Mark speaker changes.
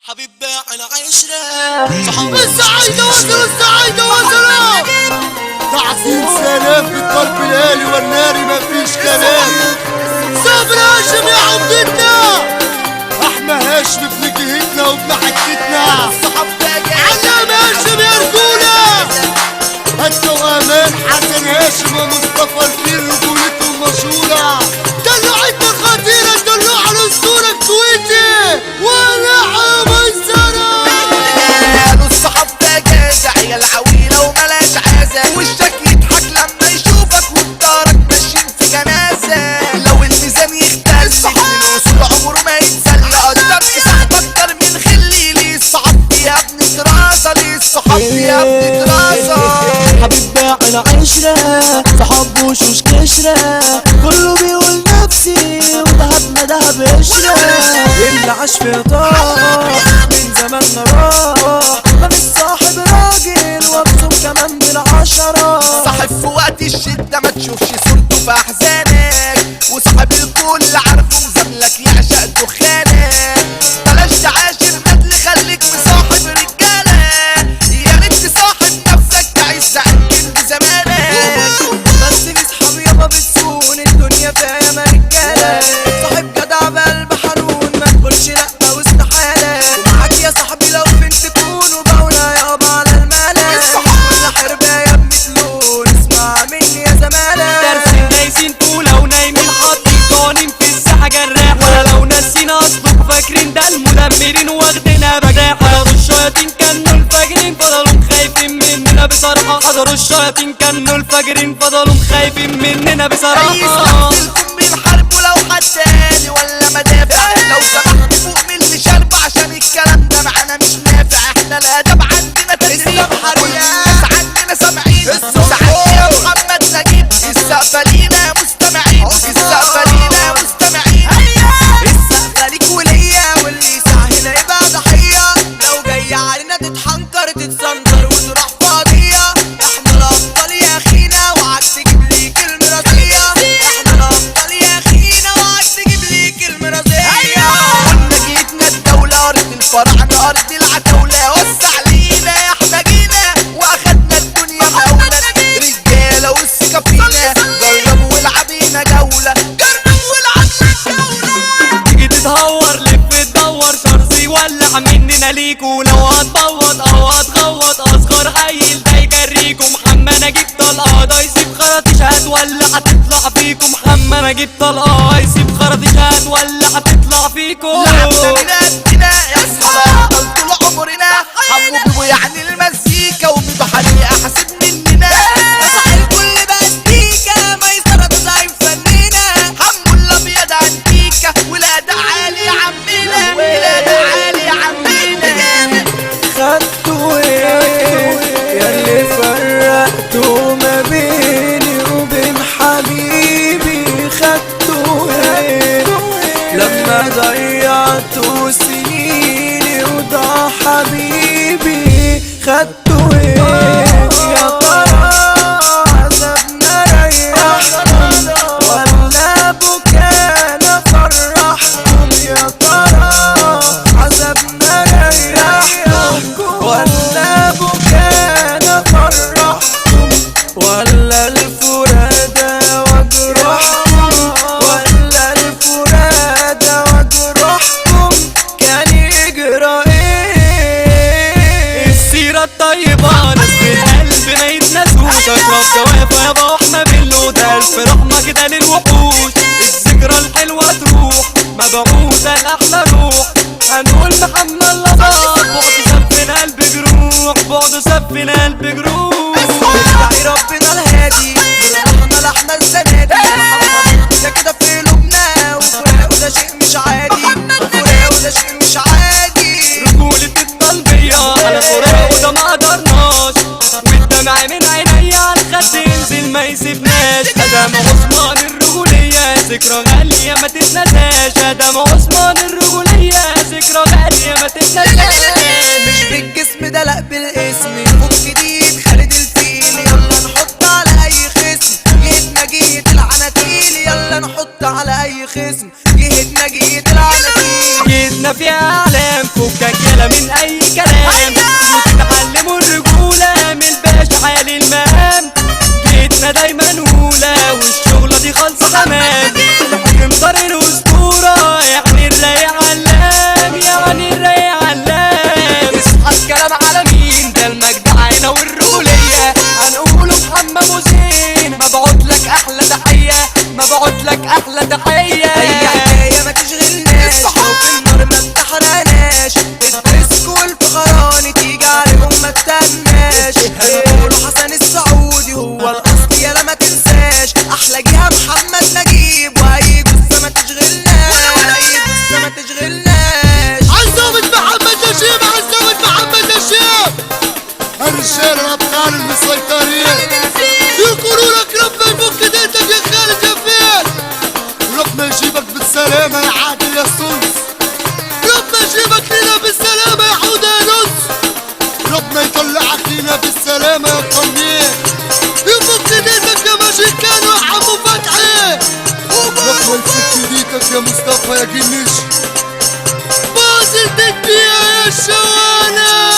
Speaker 1: حبيب باع العشرة صحاب
Speaker 2: السعيدة وصلوا تحسين سلام في القلب الالي والناري مفيش كلام. صبر هاشم يا عمدتنا، احنا هاشم ابن جهتنا وابن حكتنا. علام هاشم يا رجولة، هدى وامان حسن هاشم ومصطفى الفيل رجولتهم مشهورة. دلوعتنا الخطيرة دلوع على الاسطورة الكويتي ونعم السنة.
Speaker 3: الصحاب ده جازع يا العويلة وملاش عازة، وشك يضحك لما يشوفك وبدارك ماشيين في جنازة. لو الميزان يختل من وصول عمره ما يتسلى، قدرت صاحب اكتر من خلي ليه. الصحاب دي يا ابني دراسة، ليه الصحاب دي يا ابني دراسة.
Speaker 1: حبيب باع العشرة صحاب وشوش كشرة، كله بيقول نفسي وذهبنا دهب قشرة. اللي عاش في طار من زمان راح، مفيش صاحب راجل وابصم كمان بالعشرة.
Speaker 3: صاحب في وقت الشدة ما تشوفش صورته في احزانك، وصاحب الكل عارفه مزاملك يعشق دخانك. بلاش تعاشر ندل خليك مصاحب رجالة، يا ريت تصاحب نفسك تعيش ساعتين بزمانك.
Speaker 1: بس في صحاب يابا بتسون الدنيا فيها ياما رجالة، صاحب جدع بقلب حنون ما تقولش لأ واستحالة. ومعاك يا صاحبي لو بنت تكون وبقولها يابا على الملا. كل حربة يا ابني تلون اسمع مني يا زمالة.
Speaker 4: درس دايسين طولة ونايمين حاطين قوانين في الساحة جراح، ولا لو ناسينا اصلك فاكرين ده المدمرين واخدينها بجاح. حضروا الشياطين كانوا الفاجرين فضلوا خايفين مننا بصراحة. حضروا الشياطين كانوا الفاجرين فضلوا خايفين مننا بصراحة.
Speaker 3: يستحملكم بنحاربوا لو حد تاني ولا مدافع. لو سمحت فوق من اللي شاربه عشان الكلام ده معانا مش نافع. احنا الادب عندنا تدريب، والناس عندنا سامعين. ساعات يا محمد نجيب السقفة لينا مستمعين، السقفة لينا مستمعين.
Speaker 1: السقفة ليك وليا واللي يسعى هنا يبقى ضحية. لو جاي علينا تتحنكر تتسنطر وتروح فاضية. احنا الابطال يا اخينا وعد تجيب ليك المرازية. احنا الابطال يا اخينا وعد تجيب ليك المرازية.
Speaker 3: قلنا جيتنا الدولة أرض الفراعنة أرض العتاولة. وسع لينا احنا جينا واخدنا الدنيا مولى. رجالة والثقة فينا جربوا والعبينا جولة، جربوا والعبينا جولة.
Speaker 4: تيجي تتهور لف تدور شرزي ولع مننا ليكوا. لو هتبوط او هتغوط اصغر عيل ده يجريكوا. محمد نجيب طلقة ده يسيب خراطيش هتولع هتطلع فيكوا. محمد نجيب طلقة يسيب خراطيش هتولع هتطلع فيكوا.
Speaker 3: لعبنا من قدنا يا اصحاب طول عمرنا. حبوا بيبو يعني المزيكا وبيبو حريقة حاسب مننا.
Speaker 1: صح الكل باستيكا ما يسترد ضعيف فننا.
Speaker 3: حمو الابيض انتيكا ولاد عالي عمنا، ولاد عالي عمنا.
Speaker 1: خدتوا ايه ياللي فرقتوا ما بيني وبين حبيبي؟ خدتوا ايه لما ضيعتوا سنيني وضاع حبيبي؟ خدتوا ايه يا ترى؟ عذابنا ريحكم ولا بكانا فرحكم؟ يا ترى عذابنا ريحكم ولا بكانا فرحكم؟ ولا الفرادى وجروحكم؟ ولا الفرادى وجروحكم كان يجرى ايه؟
Speaker 4: السيرة الطيبة ناس بالقلب ما يتنسوش. اشرب جوافة يابا واحنا بنلوت الف رحمة كده للوحوش. الذكرى الحلوة تروح مبعوثة لأحلى روح. هنقول محمد لباط بعده سفنا قلب جروح، بعده سفنا قلب جروح.
Speaker 1: ادعي ربنا الهادي رحنا لحنا الزنادي. ده كده في قلوبنا وفراقه ده شيء مش عادي، فراقه ده شيء مش عادي.
Speaker 4: رجولة الطلبية على فراقه ده ما قدرناش، والدمع من عينيا على الخد ينزل ما يسيبناش. ادم عثمان الرجولية ذكرى غالية ما تتنساش. ادم عثمان الرجولية ذكرى غالية ما تتنساش.
Speaker 1: مش بالجسم ده لا بالاسم. فوق جديد خالد الفيل يلا نحط على اي خصم. جيتنا جيت العناتيل يلا نحط على اي خصم. جيتنا جيت العناتيل
Speaker 4: جيتنا في اعلام فكك يلا
Speaker 2: كانوا حمو فتحي نقبل سكينتك يا مصطفى يا جنش بازل تديها يا شوانه